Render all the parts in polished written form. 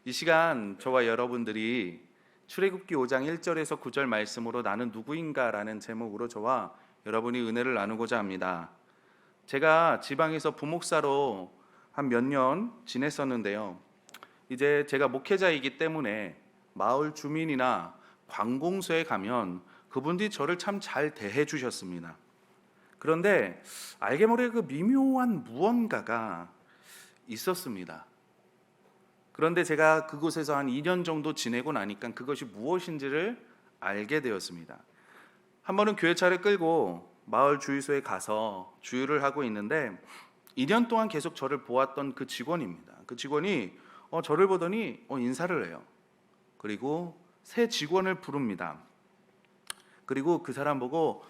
이 시간 저와 여러분들이 출애굽기 5장 1절에서 9절 말씀으로 나는 누구인가라는 제목으로 저와 여러분이 은혜를 나누고자 합니다. 제가 지방에서 부목사로 한 몇 년 지냈었는데요. 이제 제가 목회자이기 때문에 마을 주민이나 관공서에 가면 그분들이 저를 참 잘 대해 주셨습니다. 그런데 알게 모르게 그 미묘한 무언가가 있었습니다. 그런데 제가 그곳에서 한 2년 정도 지내고 나니까 그것이 무엇인지를 알게 되었습니다. 한 번은 교회차를 끌고 마을 주유소에 가서 주유를 하고 있는데 2년 동안 계속 저를 보았던 그 직원입니다. 그 직원이 저를 보더니 인사를 해요. 그리고 새 직원을 부릅니다. 그리고 그 사람 보고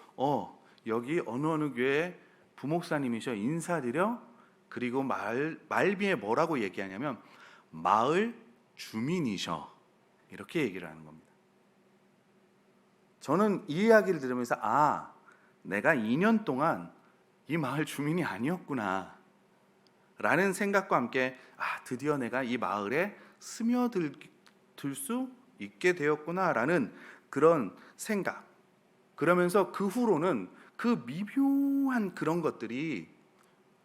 여기 어느 교회 부목사님이셔, 인사드려. 그리고 말비에 뭐라고 얘기하냐면 마을 주민이셔, 이렇게 얘기를 하는 겁니다. 저는 이 이야기를 들으면서 내가 2년 동안 이 마을 주민이 아니었구나 라는 생각과 함께 드디어 내가 이 마을에 스며들 수 있게 되었구나 라는 그런 생각. 그러면서 그 후로는 그 미묘한 그런 것들이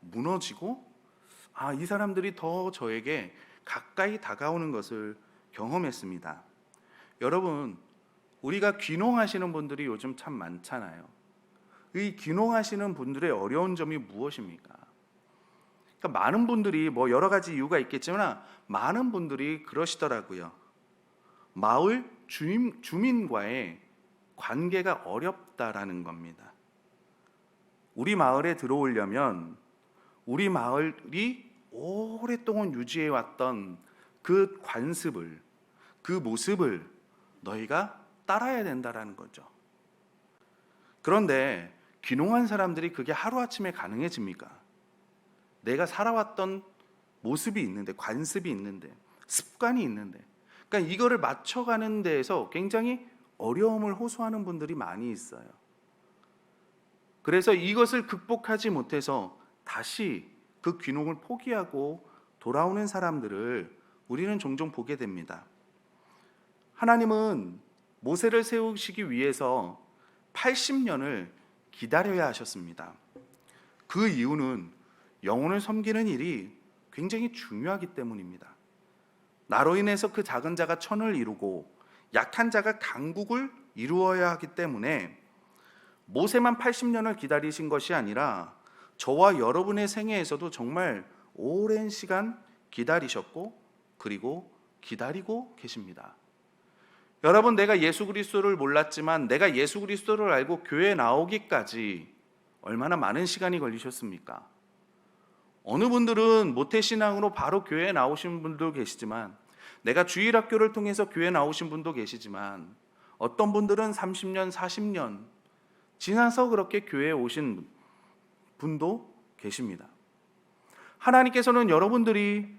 무너지고 이 사람들이 더 저에게 가까이 다가오는 것을 경험했습니다. 여러분, 우리가 귀농하시는 분들이 요즘 참 많잖아요. 이 귀농하시는 분들의 어려운 점이 무엇입니까? 그러니까 많은 분들이 여러 가지 이유가 있겠지만 많은 분들이 그러시더라고요. 마을 주민과의 관계가 어렵다라는 겁니다. 우리 마을에 들어오려면 우리 마을이 오랫동안 유지해왔던 그 관습을, 그 모습을 너희가 따라야 된다라는 거죠. 그런데 귀농한 사람들이 그게 하루아침에 가능해집니까? 내가 살아왔던 모습이 있는데, 관습이 있는데, 습관이 있는데, 그러니까 이거를 맞춰가는 데에서 굉장히 어려움을 호소하는 분들이 많이 있어요. 그래서 이것을 극복하지 못해서 다시 그 귀농을 포기하고 돌아오는 사람들을 우리는 종종 보게 됩니다. 하나님은 모세를 세우시기 위해서 80년을 기다려야 하셨습니다. 그 이유는 영혼을 섬기는 일이 굉장히 중요하기 때문입니다. 나로 인해서 그 작은 자가 천을 이루고 약한 자가 강국을 이루어야 하기 때문에 모세만 80년을 기다리신 것이 아니라 저와 여러분의 생애에서도 정말 오랜 시간 기다리셨고 그리고 기다리고 계십니다. 여러분, 내가 예수 그리스도를 몰랐지만 내가 예수 그리스도를 알고 교회에 나오기까지 얼마나 많은 시간이 걸리셨습니까? 어느 분들은 모태신앙으로 바로 교회에 나오신 분도 계시지만, 내가 주일학교를 통해서 교회에 나오신 분도 계시지만, 어떤 분들은 30년, 40년 지나서 그렇게 교회에 오신 분도 계십니다. 하나님께서는 여러분들이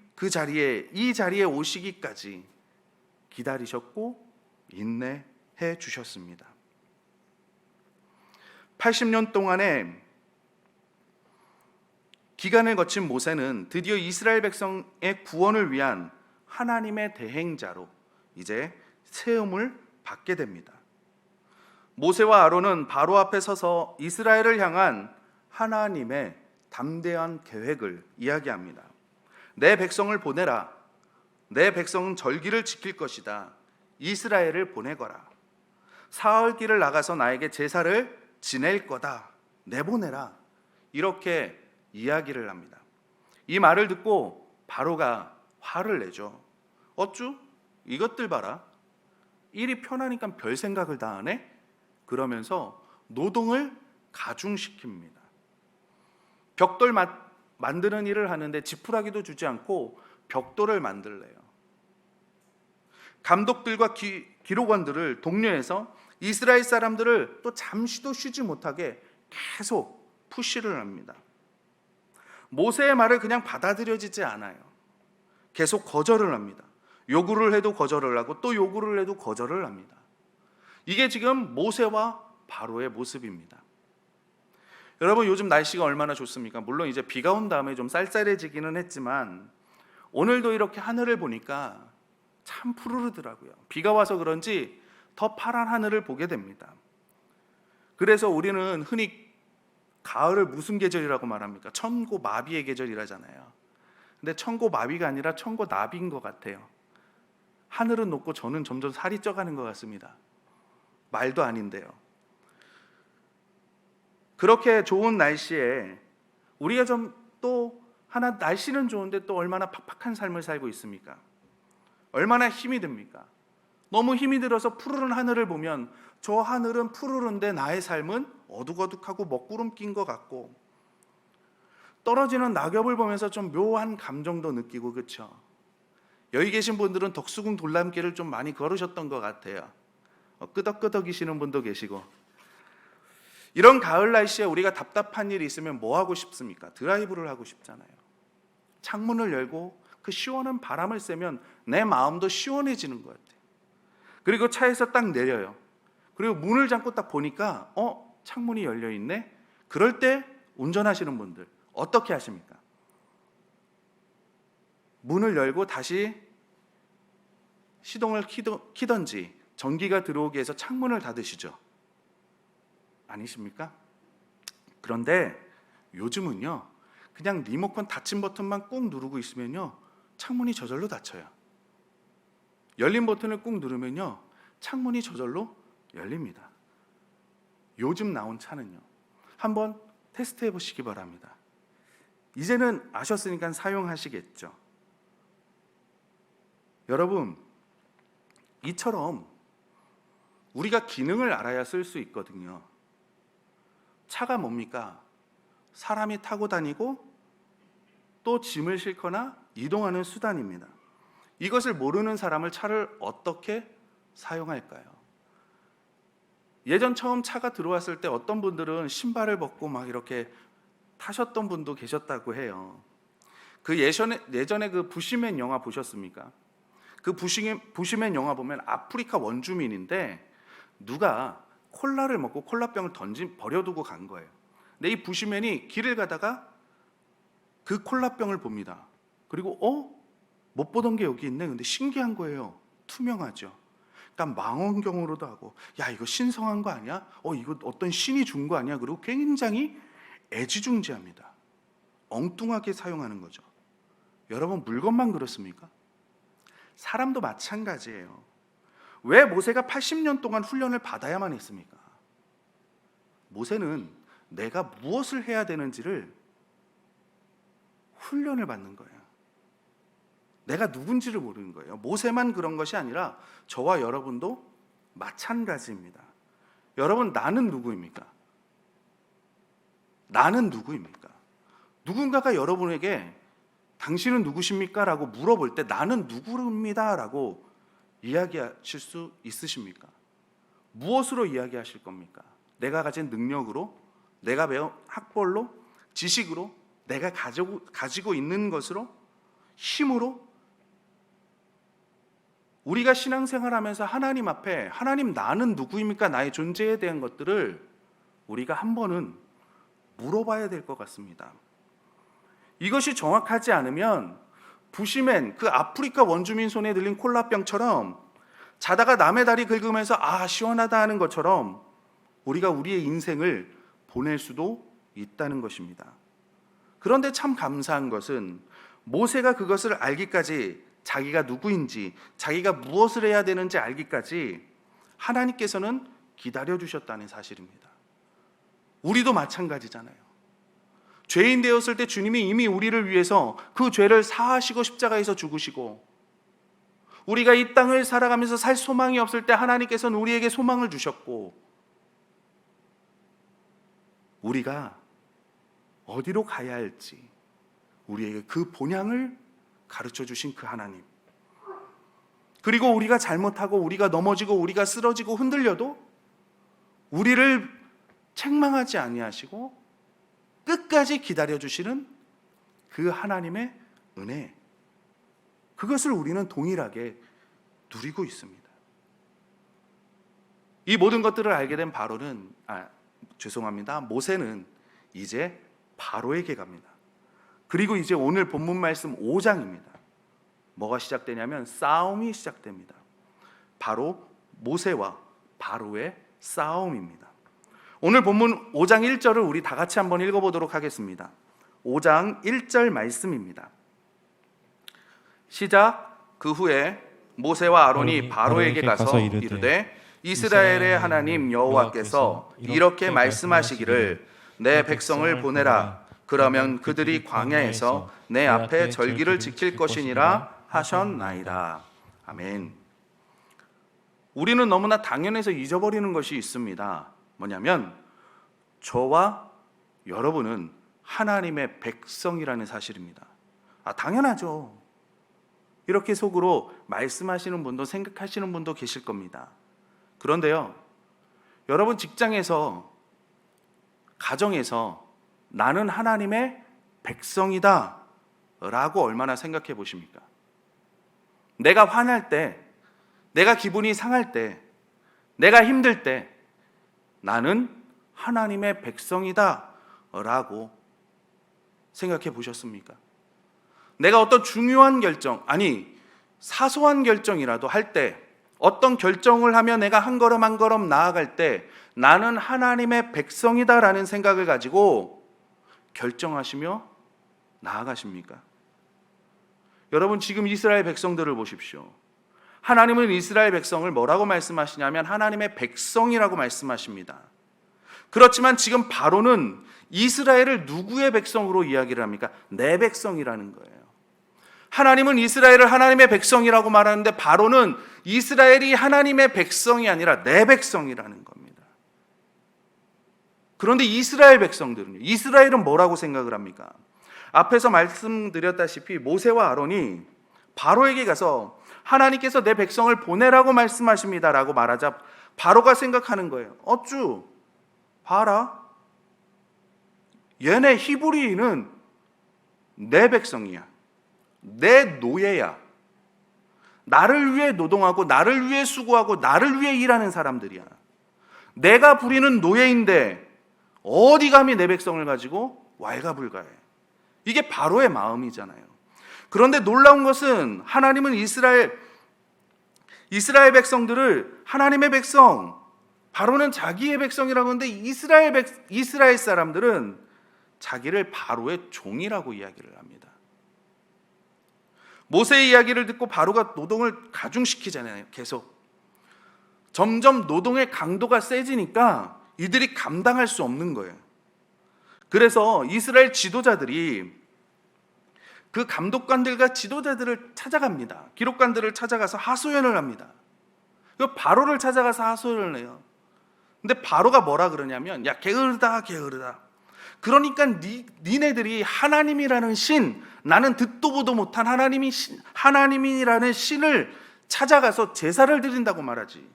이 자리에 오시기까지 기다리셨고 인내해 주셨습니다. 80년 동안의 기간을 거친 모세는 드디어 이스라엘 백성의 구원을 위한 하나님의 대행자로 이제 세움을 받게 됩니다. 모세와 아론은 바로 앞에 서서 이스라엘을 향한 하나님의 담대한 계획을 이야기합니다. 내 백성을 보내라. 내 백성은 절기를 지킬 것이다. 이스라엘을 보내거라. 사흘길을 나가서 나에게 제사를 지낼 거다. 내보내라. 이렇게 이야기를 합니다. 이 말을 듣고 바로가 화를 내죠. 어쭈? 이것들 봐라. 일이 편하니까 별 생각을 다 하네? 그러면서 노동을 가중시킵니다. 벽돌 만드는 일을 하는데 지푸라기도 주지 않고 벽돌을 만들래요. 감독들과 기록원들을 독려해서 이스라엘 사람들을 또 잠시도 쉬지 못하게 계속 푸시를 합니다. 모세의 말을 그냥 받아들여지지 않아요. 계속 거절을 합니다. 요구를 해도 거절을 하고 또 요구를 해도 거절을 합니다. 이게 지금 모세와 바로의 모습입니다. 여러분, 요즘 날씨가 얼마나 좋습니까? 물론 이제 비가 온 다음에 좀 쌀쌀해지기는 했지만 오늘도 이렇게 하늘을 보니까 참 푸르르더라고요. 비가 와서 그런지 더 파란 하늘을 보게 됩니다. 그래서 우리는 흔히 가을을 무슨 계절이라고 말합니까? 천고마비의 계절이라잖아요. 근데 천고마비가 아니라 천고나비인 것 같아요. 하늘은 높고 저는 점점 살이 쪄가는 것 같습니다. 말도 아닌데요. 그렇게 좋은 날씨에 우리가 좀 또 하나 날씨는 좋은데 또 얼마나 팍팍한 삶을 살고 있습니까? 얼마나 힘이 듭니까? 너무 힘이 들어서 푸르른 하늘을 보면 저 하늘은 푸르른데 나의 삶은 어둑어둑하고 먹구름 낀 것 같고, 떨어지는 낙엽을 보면서 좀 묘한 감정도 느끼고, 그렇죠? 여기 계신 분들은 덕수궁 돌람길을 좀 많이 걸으셨던 것 같아요. 끄덕끄덕이시는 분도 계시고. 이런 가을 날씨에 우리가 답답한 일이 있으면 뭐 하고 싶습니까? 드라이브를 하고 싶잖아요. 창문을 열고 그 시원한 바람을 쐬면 내 마음도 시원해지는 것 같아요. 그리고 차에서 딱 내려요. 그리고 문을 잠고 딱 보니까 창문이 열려 있네. 그럴 때 운전하시는 분들 어떻게 하십니까? 문을 열고 다시 시동을 키던지 전기가 들어오게 해서 창문을 닫으시죠. 아니십니까? 그런데 요즘은요, 그냥 리모컨 닫힌 버튼만 꾹 누르고 있으면요, 창문이 저절로 닫혀요. 열린 버튼을 꾹 누르면요, 창문이 저절로 열립니다. 요즘 나온 차는요, 한번 테스트해 보시기 바랍니다. 이제는 아셨으니까 사용하시겠죠. 여러분, 이처럼 우리가 기능을 알아야 쓸 수 있거든요. 차가 뭡니까? 사람이 타고 다니고 또 짐을 싣거나 이동하는 수단입니다. 이것을 모르는 사람을 차를 어떻게 사용할까요? 예전 처음 차가 들어왔을 때 어떤 분들은 신발을 벗고 막 이렇게 타셨던 분도 계셨다고 해요. 그 예전에 그 부시맨 영화 보셨습니까? 그 부시맨 영화 보면 아프리카 원주민인데 누가 콜라를 먹고 콜라병을 버려두고 간 거예요. 근데 이 부시맨이 길을 가다가 그 콜라병을 봅니다. 그리고 못 보던 게 여기 있네. 근데 신기한 거예요. 투명하죠. 그러니까 망원경으로도 하고, 야, 이거 신성한 거 아니야? 이거 어떤 신이 준 거 아니야? 그리고 굉장히 애지중지합니다. 엉뚱하게 사용하는 거죠. 여러분, 물건만 그렇습니까? 사람도 마찬가지예요. 왜 모세가 80년 동안 훈련을 받아야만 했습니까? 모세는 내가 무엇을 해야 되는지를 훈련을 받는 거예요. 내가 누군지를 모르는 거예요. 모세만 그런 것이 아니라 저와 여러분도 마찬가지입니다. 여러분, 나는 누구입니까? 나는 누구입니까? 누군가가 여러분에게 당신은 누구십니까? 라고 물어볼 때 나는 누구입니다 라고 이야기하실 수 있으십니까? 무엇으로 이야기하실 겁니까? 내가 가진 능력으로, 내가 배운 학벌로, 지식으로, 내가 가지고 있는 것으로, 힘으로? 우리가 신앙생활하면서 하나님 앞에 하나님 나는 누구입니까? 나의 존재에 대한 것들을 우리가 한 번은 물어봐야 될 것 같습니다. 이것이 정확하지 않으면 부시맨 그 아프리카 원주민 손에 들린 콜라병처럼 자다가 남의 다리 긁으면서 시원하다 하는 것처럼 우리가 우리의 인생을 보낼 수도 있다는 것입니다. 그런데 참 감사한 것은 모세가 그것을 알기까지, 자기가 누구인지, 자기가 무엇을 해야 되는지 알기까지 하나님께서는 기다려주셨다는 사실입니다. 우리도 마찬가지잖아요. 죄인 되었을 때 주님이 이미 우리를 위해서 그 죄를 사하시고 십자가에서 죽으시고, 우리가 이 땅을 살아가면서 살 소망이 없을 때 하나님께서는 우리에게 소망을 주셨고, 우리가 어디로 가야 할지 우리에게 그 본향을 가르쳐 주신 그 하나님, 그리고 우리가 잘못하고 우리가 넘어지고 우리가 쓰러지고 흔들려도 우리를 책망하지 아니하시고 끝까지 기다려주시는 그 하나님의 은혜, 그것을 우리는 동일하게 누리고 있습니다. 이 모든 것들을 알게 된 모세는 이제 바로에게 갑니다. 그리고 이제 오늘 본문 말씀 5장입니다. 뭐가 시작되냐면 싸움이 시작됩니다. 바로 모세와 바로의 싸움입니다. 오늘 본문 5장 1절을 우리 다 같이 한번 읽어보도록 하겠습니다. 5장 1절 말씀입니다. 시작. 그 후에 모세와 아론이 바로에게 가서 이르되 이스라엘의 하나님 여호와께서 이렇게 말씀하시기를 내 백성을 보내라. 그러면 그들이 광야에서 내 앞에 절기를 지킬 것이니라 하셨나이다. 아멘. 우리는 너무나 당연해서 잊어버리는 것이 있습니다. 뭐냐면 저와 여러분은 하나님의 백성이라는 사실입니다. 당연하죠. 이렇게 속으로 말씀하시는 분도 생각하시는 분도 계실 겁니다. 그런데요, 여러분 직장에서, 가정에서 나는 하나님의 백성이다 라고 얼마나 생각해 보십니까? 내가 화날 때, 내가 기분이 상할 때, 내가 힘들 때 나는 하나님의 백성이다 라고 생각해 보셨습니까? 내가 어떤 중요한 결정, 아니 사소한 결정이라도 할 때, 어떤 결정을 하며 내가 한 걸음 한 걸음 나아갈 때 나는 하나님의 백성이다 라는 생각을 가지고 결정하시며 나아가십니까? 여러분 지금 이스라엘 백성들을 보십시오. 하나님은 이스라엘 백성을 뭐라고 말씀하시냐면 하나님의 백성이라고 말씀하십니다. 그렇지만 지금 바로는 이스라엘을 누구의 백성으로 이야기를 합니까? 내 백성이라는 거예요. 하나님은 이스라엘을 하나님의 백성이라고 말하는데 바로는 이스라엘이 하나님의 백성이 아니라 내 백성이라는 겁니다. 그런데 이스라엘 백성들은요, 이스라엘은 뭐라고 생각을 합니까? 앞에서 말씀드렸다시피 모세와 아론이 바로에게 가서 하나님께서 내 백성을 보내라고 말씀하십니다 라고 말하자 바로가 생각하는 거예요. 어쭈 봐라, 얘네 히브리인은 내 백성이야, 내 노예야, 나를 위해 노동하고 나를 위해 수고하고 나를 위해 일하는 사람들이야. 내가 부리는 노예인데 어디 감히 내 백성을 가지고 왈가불가해. 이게 바로의 마음이잖아요. 그런데 놀라운 것은 하나님은 이스라엘 백성들을 하나님의 백성, 바로는 자기의 백성이라고 하는데 이스라엘 사람들은 자기를 바로의 종이라고 이야기를 합니다. 모세의 이야기를 듣고 바로가 노동을 가중시키잖아요. 계속 점점 노동의 강도가 세지니까 이들이 감당할 수 없는 거예요. 그래서 이스라엘 지도자들이 그 감독관들과 지도자들을 찾아갑니다. 기록관들을 찾아가서 하소연을 합니다. 그 바로를 찾아가서 하소연을 해요. 근데 바로가 뭐라 그러냐면 야 게으르다 게으르다. 그러니까 니네들이 하나님이라는 신, 나는 듣도 보도 못한 하나님이라는 신을 찾아가서 제사를 드린다고 말하지.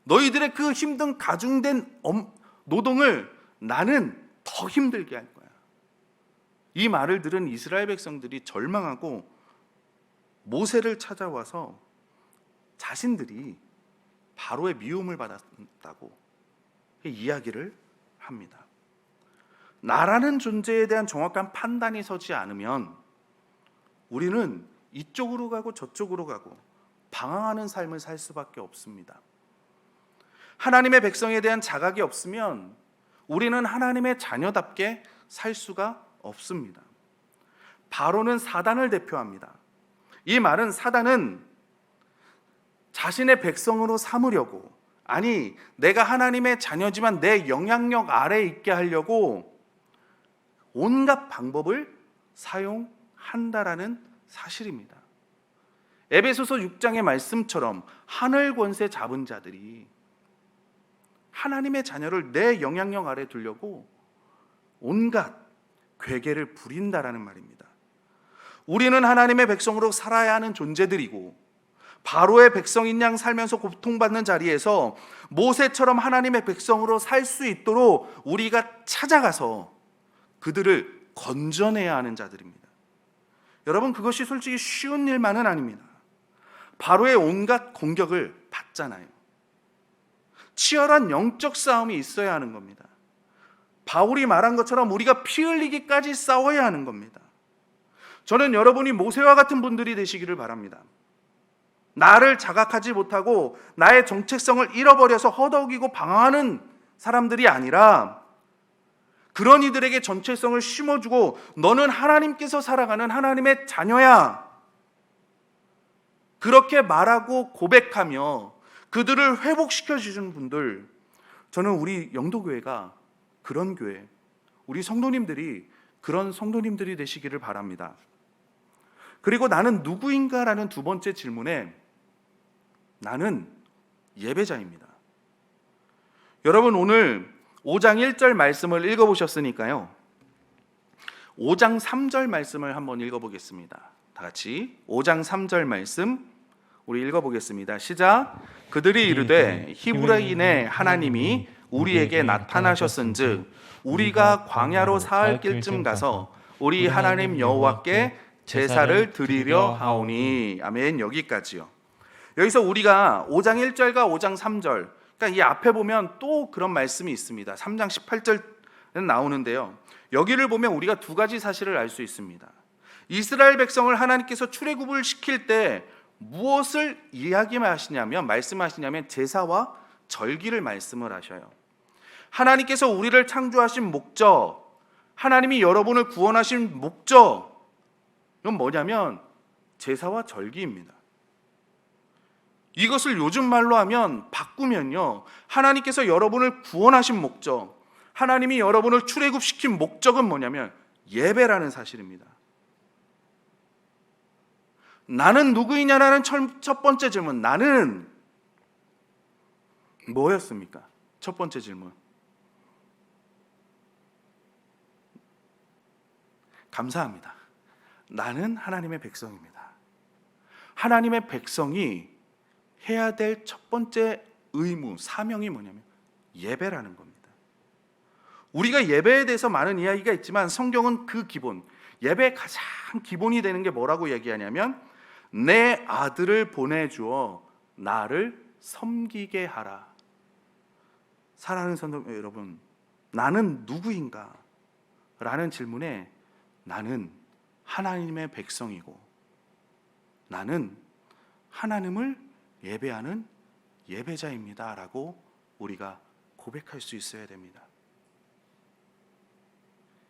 너희들의 그 힘든 가중된 노동을 나는 더 힘들게 할 거야. 이 말을 들은 이스라엘 백성들이 절망하고 모세를 찾아와서 자신들이 바로의 미움을 받았다고 이야기를 합니다. 나라는 존재에 대한 정확한 판단이 서지 않으면 우리는 이쪽으로 가고 저쪽으로 가고 방황하는 삶을 살 수밖에 없습니다. 하나님의 백성에 대한 자각이 없으면 우리는 하나님의 자녀답게 살 수가 없습니다. 바로는 사단을 대표합니다. 이 말은 사단은 자신의 백성으로 삼으려고, 아니 내가 하나님의 자녀지만 내 영향력 아래에 있게 하려고 온갖 방법을 사용한다라는 사실입니다. 에베소서 6장의 말씀처럼 하늘 권세 잡은 자들이 하나님의 자녀를 내 영향력 아래에 두려고 온갖 괴계를 부린다라는 말입니다. 우리는 하나님의 백성으로 살아야 하는 존재들이고 바로의 백성인 양 살면서 고통받는 자리에서 모세처럼 하나님의 백성으로 살 수 있도록 우리가 찾아가서 그들을 건져내야 하는 자들입니다. 여러분 그것이 솔직히 쉬운 일만은 아닙니다. 바로의 온갖 공격을 받잖아요. 치열한 영적 싸움이 있어야 하는 겁니다. 바울이 말한 것처럼 우리가 피 흘리기까지 싸워야 하는 겁니다. 저는 여러분이 모세와 같은 분들이 되시기를 바랍니다. 나를 자각하지 못하고 나의 정체성을 잃어버려서 허덕이고 방황하는 사람들이 아니라 그런 이들에게 정체성을 심어주고 너는 하나님께서 살아가는 하나님의 자녀야, 그렇게 말하고 고백하며 그들을 회복시켜 주시는 분들, 저는 우리 영도교회가 그런 교회, 우리 성도님들이 그런 성도님들이 되시기를 바랍니다. 그리고 나는 누구인가라는 두 번째 질문에 나는 예배자입니다. 여러분, 오늘 5장 1절 말씀을 읽어보셨으니까요, 5장 3절 말씀을 한번 읽어보겠습니다. 다 같이 5장 3절 말씀 우리 읽어보겠습니다. 시작. 그들이 이르되 히브리인의 하나님이 우리에게 나타나셨은즉 우리가 광야로 사흘 길쯤 가서 우리 하나님 여호와께 제사를 드리려 하오니. 아멘. 여기까지요. 여기서 우리가 5장 1절과 5장 3절, 그러니까 이 앞에 보면 또 그런 말씀이 있습니다. 3장 18절은 나오는데요, 여기를 보면 우리가 두 가지 사실을 알 수 있습니다. 이스라엘 백성을 하나님께서 출애굽을 시킬 때 무엇을 말씀하시냐면 제사와 절기를 말씀을 하셔요. 하나님께서 우리를 창조하신 목적, 하나님이 여러분을 구원하신 목적, 이건 뭐냐면 제사와 절기입니다. 이것을 요즘 말로 하면, 바꾸면요, 하나님께서 여러분을 구원하신 목적, 하나님이 여러분을 출애굽시킨 목적은 뭐냐면 예배라는 사실입니다. 나는 누구이냐라는 첫 번째 질문, 나는 뭐였습니까? 첫 번째 질문. 감사합니다. 나는 하나님의 백성입니다. 하나님의 백성이 해야 될 첫 번째 의무, 사명이 뭐냐면 예배라는 겁니다. 우리가 예배에 대해서 많은 이야기가 있지만 성경은 그 기본, 예배의 가장 기본이 되는 게 뭐라고 얘기하냐면 내 아들을 보내주어 나를 섬기게 하라. 사랑하는 성도 여러분, 나는 누구인가? 라는 질문에 나는 하나님의 백성이고 나는 하나님을 예배하는 예배자입니다 라고 우리가 고백할 수 있어야 됩니다.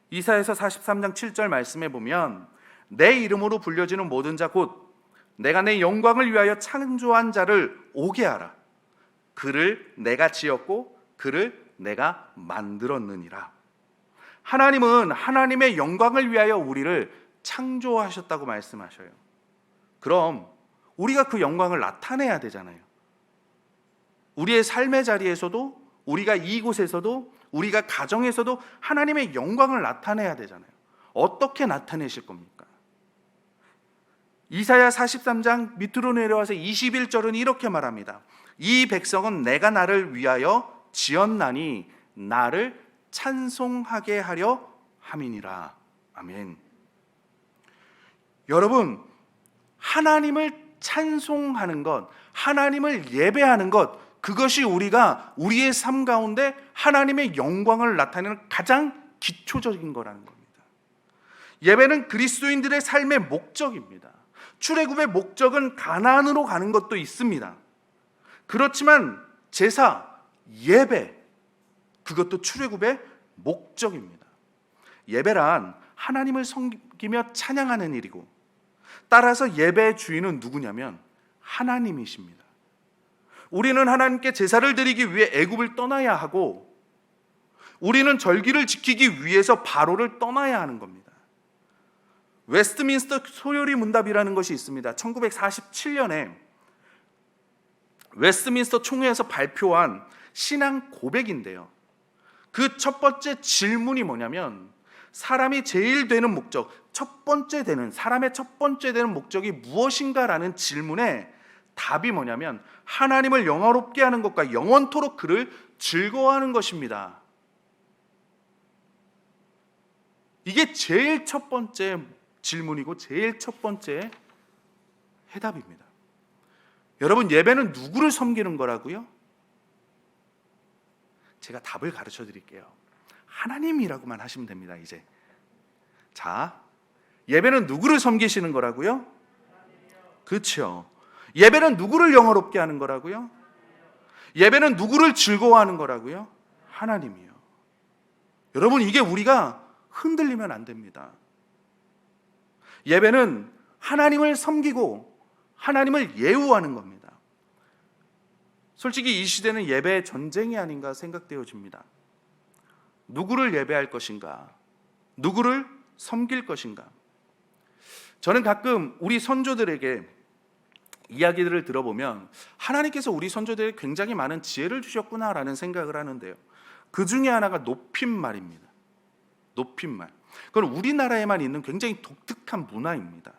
이사야서 43장 7절 말씀에 보면 내 이름으로 불려지는 모든 자 곧 내가 내 영광을 위하여 창조한 자를 오게 하라. 그를 내가 지었고 그를 내가 만들었느니라. 하나님은 하나님의 영광을 위하여 우리를 창조하셨다고 말씀하셔요. 그럼 우리가 그 영광을 나타내야 되잖아요. 우리의 삶의 자리에서도, 우리가 이곳에서도, 우리가 가정에서도 하나님의 영광을 나타내야 되잖아요. 어떻게 나타내실 겁니까? 이사야 43장 밑으로 내려와서 21절은 이렇게 말합니다. 이 백성은 내가 나를 위하여 지었나니 나를 찬송하게 하려 함이니라. 아멘. 여러분, 하나님을 찬송하는 것, 하나님을 예배하는 것, 그것이 우리가 우리의 삶 가운데 하나님의 영광을 나타내는 가장 기초적인 거라는 겁니다. 예배는 그리스도인들의 삶의 목적입니다. 출애굽의 목적은 가나안으로 가는 것도 있습니다. 그렇지만 제사, 예배, 그것도 출애굽의 목적입니다. 예배란 하나님을 섬기며 찬양하는 일이고, 따라서 예배의 주인은 누구냐면 하나님이십니다. 우리는 하나님께 제사를 드리기 위해 애굽을 떠나야 하고, 우리는 절기를 지키기 위해서 바로를 떠나야 하는 겁니다. 웨스트민스터 소요리 문답이라는 것이 있습니다. 1947년에 웨스트민스터 총회에서 발표한 신앙 고백인데요, 그 첫 번째 질문이 뭐냐면 사람이 제일 되는 목적, 사람의 첫 번째 되는 목적이 무엇인가라는 질문에 답이 뭐냐면 하나님을 영화롭게 하는 것과 영원토록 그를 즐거워하는 것입니다. 이게 제일 첫 번째 질문이고 제일 첫 번째 해답입니다. 여러분, 예배는 누구를 섬기는 거라고요? 제가 답을 가르쳐 드릴게요. 하나님이라고만 하시면 됩니다. 이제 자, 예배는 누구를 섬기시는 거라고요? 그렇죠. 예배는 누구를 영화롭게 하는 거라고요? 예배는 누구를 즐거워하는 거라고요? 하나님이요. 여러분, 이게 우리가 흔들리면 안 됩니다. 예배는 하나님을 섬기고 하나님을 예우하는 겁니다. 솔직히 이 시대는 예배의 전쟁이 아닌가 생각되어집니다. 누구를 예배할 것인가? 누구를 섬길 것인가? 저는 가끔 우리 선조들에게 이야기들을 들어보면 하나님께서 우리 선조들에게 굉장히 많은 지혜를 주셨구나라는 생각을 하는데요. 그 중에 하나가 높임말입니다. 높임말. 그건 우리나라에만 있는 굉장히 독특한 문화입니다.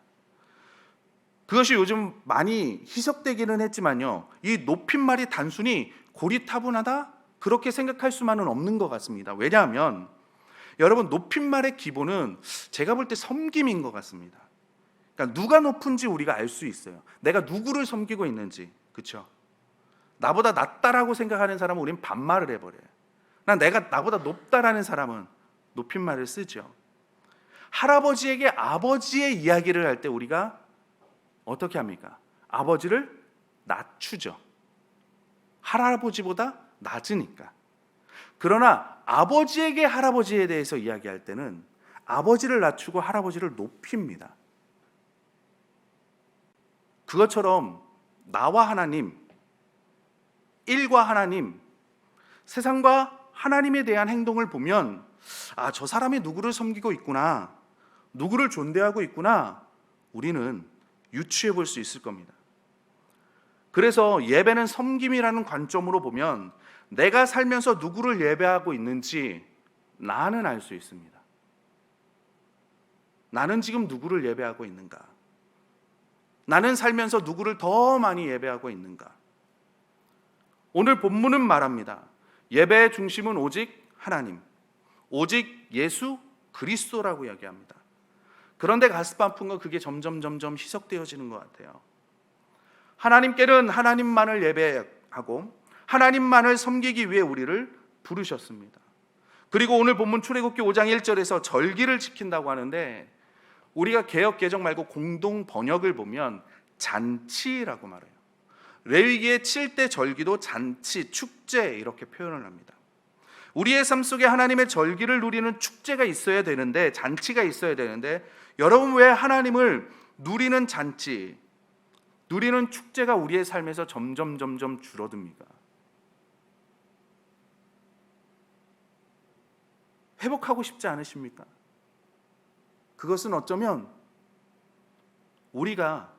그것이 요즘 많이 희석되기는 했지만요, 이 높임말이 단순히 고리타분하다 그렇게 생각할 수만은 없는 것 같습니다. 왜냐하면 여러분, 높임말의 기본은 제가 볼 때 섬김인 것 같습니다. 그러니까 누가 높은지 우리가 알 수 있어요. 내가 누구를 섬기고 있는지. 그렇죠? 나보다 낫다라고 생각하는 사람은 우리는 반말을 해버려요. 나보다 높다라는 사람은 높임말을 쓰죠. 할아버지에게 아버지의 이야기를 할 때 우리가 어떻게 합니까? 아버지를 낮추죠. 할아버지보다 낮으니까. 그러나 아버지에게 할아버지에 대해서 이야기할 때는 아버지를 낮추고 할아버지를 높입니다. 그것처럼 나와 하나님, 일과 하나님, 세상과 하나님에 대한 행동을 보면 저 사람이 누구를 섬기고 있구나, 누구를 존대하고 있구나, 우리는 유추해 볼 수 있을 겁니다. 그래서 예배는 섬김이라는 관점으로 보면 내가 살면서 누구를 예배하고 있는지 나는 알 수 있습니다. 나는 지금 누구를 예배하고 있는가? 나는 살면서 누구를 더 많이 예배하고 있는가? 오늘 본문은 말합니다. 예배의 중심은 오직 하나님, 오직 예수 그리스도라고 이야기합니다. 그런데 가슴 아픈 건 그게 점점 희석되어지는 것 같아요. 하나님께는 하나님만을 예배하고 하나님만을 섬기기 위해 우리를 부르셨습니다. 그리고 오늘 본문 출애굽기 5장 1절에서 절기를 지킨다고 하는데 우리가 개역 개정 말고 공동 번역을 보면 잔치라고 말해요. 레위기의 7대 절기도 잔치, 축제 이렇게 표현을 합니다. 우리의 삶 속에 하나님의 절기를 누리는 축제가 있어야 되는데, 잔치가 있어야 되는데, 여러분 왜 하나님을 누리는 잔치, 누리는 축제가 우리의 삶에서 점점 줄어듭니까? 회복하고 싶지 않으십니까? 그것은 어쩌면 우리가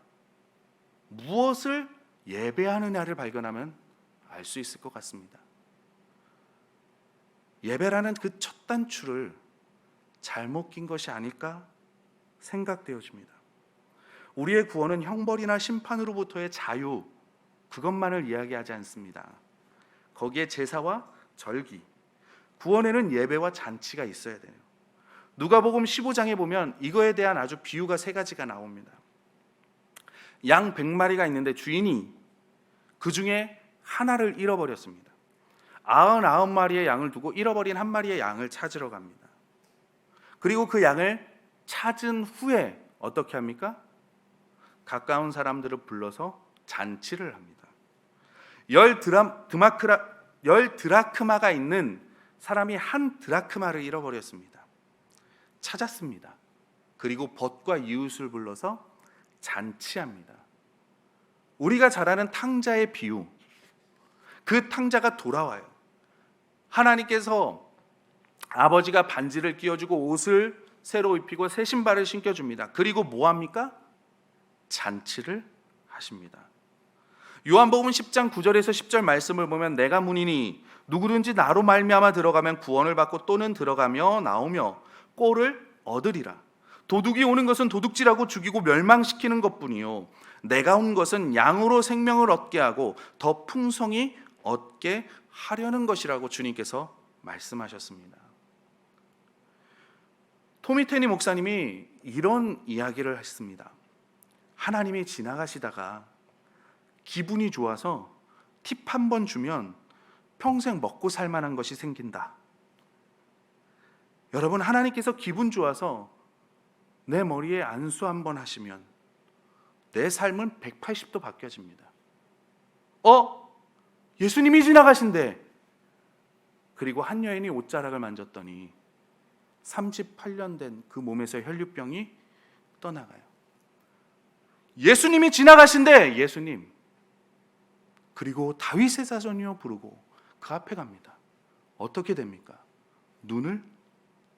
무엇을 예배하느냐를 발견하면 알 수 있을 것 같습니다. 예배라는 그 첫 단추를 잘못 낀 것이 아닐까 생각되어집니다. 우리의 구원은 형벌이나 심판으로부터의 자유, 그것만을 이야기하지 않습니다. 거기에 제사와 절기, 구원에는 예배와 잔치가 있어야 돼요. 누가복음 15장에 보면 이거에 대한 아주 비유가 3가지가 나옵니다. 양 100마리가 있는데 주인이 그 중에 하나를 잃어버렸습니다. 99마리의 양을 두고 잃어버린 한 마리의 양을 찾으러 갑니다. 그리고 그 양을 찾은 후에 어떻게 합니까? 가까운 사람들을 불러서 잔치를 합니다. 10드라크마가 있는 사람이 1드라크마를 잃어버렸습니다. 찾았습니다. 그리고 벗과 이웃을 불러서 잔치합니다. 우리가 잘 아는 탕자의 비유, 그 탕자가 돌아와요. 하나님께서 아버지가 반지를 끼워주고 옷을 새로 입히고 새 신발을 신겨줍니다. 그리고 뭐 합니까? 잔치를 하십니다. 요한복음 10장 9절에서 10절 말씀을 보면 내가 문이니 누구든지 나로 말미암아 들어가면 구원을 받고 또는 들어가며 나오며 꼴을 얻으리라. 도둑이 오는 것은 도둑질하고 죽이고 멸망시키는 것뿐이요 내가 온 것은 양으로 생명을 얻게 하고 더 풍성히 얻게 하려는 것이라고 주님께서 말씀하셨습니다. 토미 테니 목사님이 이런 이야기를 했습니다. 하나님이 지나가시다가 기분이 좋아서 팁 한 번 주면 평생 먹고 살 만한 것이 생긴다. 여러분, 하나님께서 기분 좋아서 내 머리에 안수 한번 하시면 내 삶은 180도 바뀌어집니다. 예수님이 지나가신대. 그리고 한 여인이 옷자락을 만졌더니 38년 된 그 몸에서 혈류병이 떠나가요. 예수님이 지나가신대. 예수님. 그리고 다윗의 자손이여 부르고 그 앞에 갑니다. 어떻게 됩니까? 눈을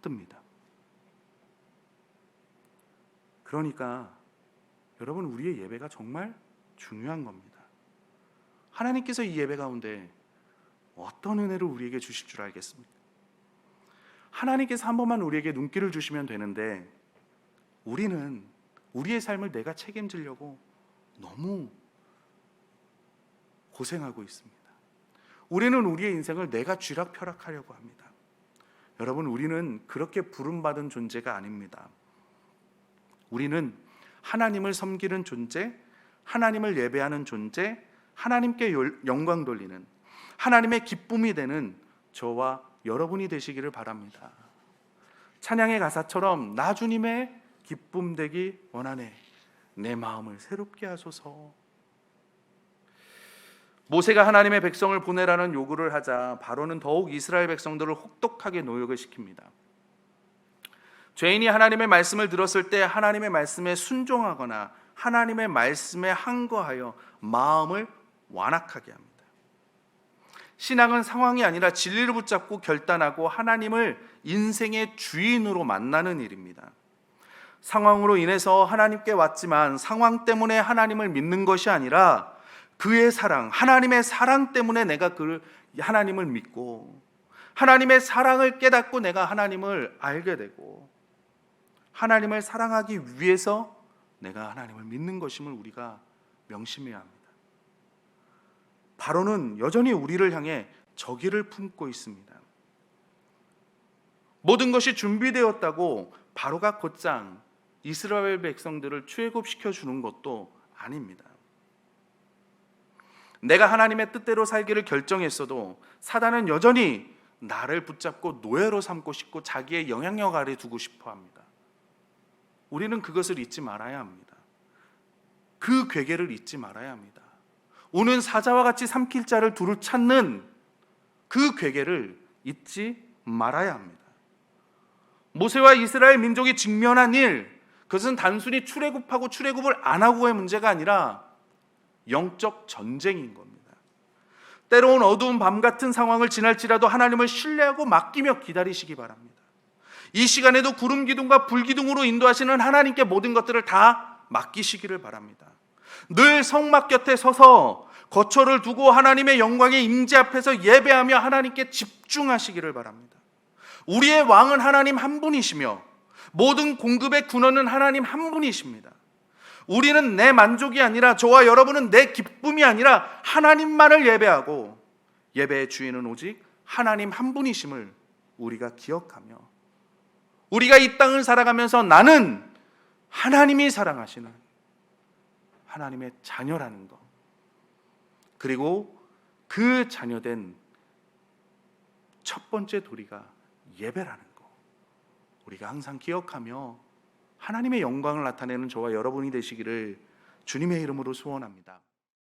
뜹니다. 그러니까 여러분, 우리의 예배가 정말 중요한 겁니다. 하나님께서 이 예배 가운데 어떤 은혜를 우리에게 주실 줄 알겠습니까? 하나님께서 한 번만 우리에게 눈길을 주시면 되는데 우리는 우리의 삶을 내가 책임지려고 너무 고생하고 있습니다. 우리는 우리의 인생을 내가 쥐락펴락하려고 합니다. 여러분, 우리는 그렇게 부름받은 존재가 아닙니다. 우리는 하나님을 섬기는 존재, 하나님을 예배하는 존재, 하나님께 영광 돌리는, 하나님의 기쁨이 되는 저와 여러분이 되시기를 바랍니다. 찬양의 가사처럼 나 주님의 기쁨 되기 원하네. 내 마음을 새롭게 하소서. 모세가 하나님의 백성을 보내라는 요구를 하자 바로는 더욱 이스라엘 백성들을 혹독하게 노역을 시킵니다. 죄인이 하나님의 말씀을 들었을 때 하나님의 말씀에 순종하거나 하나님의 말씀에 항거하여 마음을 완악하게 합니다. 신앙은 상황이 아니라 진리를 붙잡고 결단하고 하나님을 인생의 주인으로 만나는 일입니다. 상황으로 인해서 하나님께 왔지만 상황 때문에 하나님을 믿는 것이 아니라 그의 사랑, 하나님의 사랑 때문에 내가 그 하나님을 믿고 하나님의 사랑을 깨닫고 내가 하나님을 알게 되고 하나님을 사랑하기 위해서 내가 하나님을 믿는 것임을 우리가 명심해야 합니다. 바로는 여전히 우리를 향해 적의를 품고 있습니다. 모든 것이 준비되었다고 바로가 곧장 이스라엘 백성들을 출애굽시켜 주는 것도 아닙니다. 내가 하나님의 뜻대로 살기를 결정했어도 사단은 여전히 나를 붙잡고 노예로 삼고 싶고 자기의 영향력 아래 두고 싶어 합니다. 우리는 그것을 잊지 말아야 합니다. 그 괴계를 잊지 말아야 합니다. 오는 사자와 같이 삼킬 자를 두루 찾는 그 괴계를 잊지 말아야 합니다. 모세와 이스라엘 민족이 직면한 일, 그것은 단순히 출애굽하고 출애굽을 안 하고의 문제가 아니라 영적 전쟁인 겁니다. 때로운 어두운 밤 같은 상황을 지날지라도 하나님을 신뢰하고 맡기며 기다리시기 바랍니다. 이 시간에도 구름 기둥과 불 기둥으로 인도하시는 하나님께 모든 것들을 다 맡기시기를 바랍니다. 늘 성막 곁에 서서 거처를 두고 하나님의 영광의 임재 앞에서 예배하며 하나님께 집중하시기를 바랍니다. 우리의 왕은 하나님 한 분이시며 모든 공급의 근원은 하나님 한 분이십니다. 우리는 내 만족이 아니라, 저와 여러분은 내 기쁨이 아니라 하나님만을 예배하고 예배의 주인은 오직 하나님 한 분이심을 우리가 기억하며 우리가 이 땅을 살아가면서 나는 하나님이 사랑하시는 하나님의 자녀라는 것, 그리고 그 자녀된 첫 번째 도리가 예배라는 것, 우리가 항상 기억하며 하나님의 영광을 나타내는 저와 여러분이 되시기를 주님의 이름으로 소원합니다.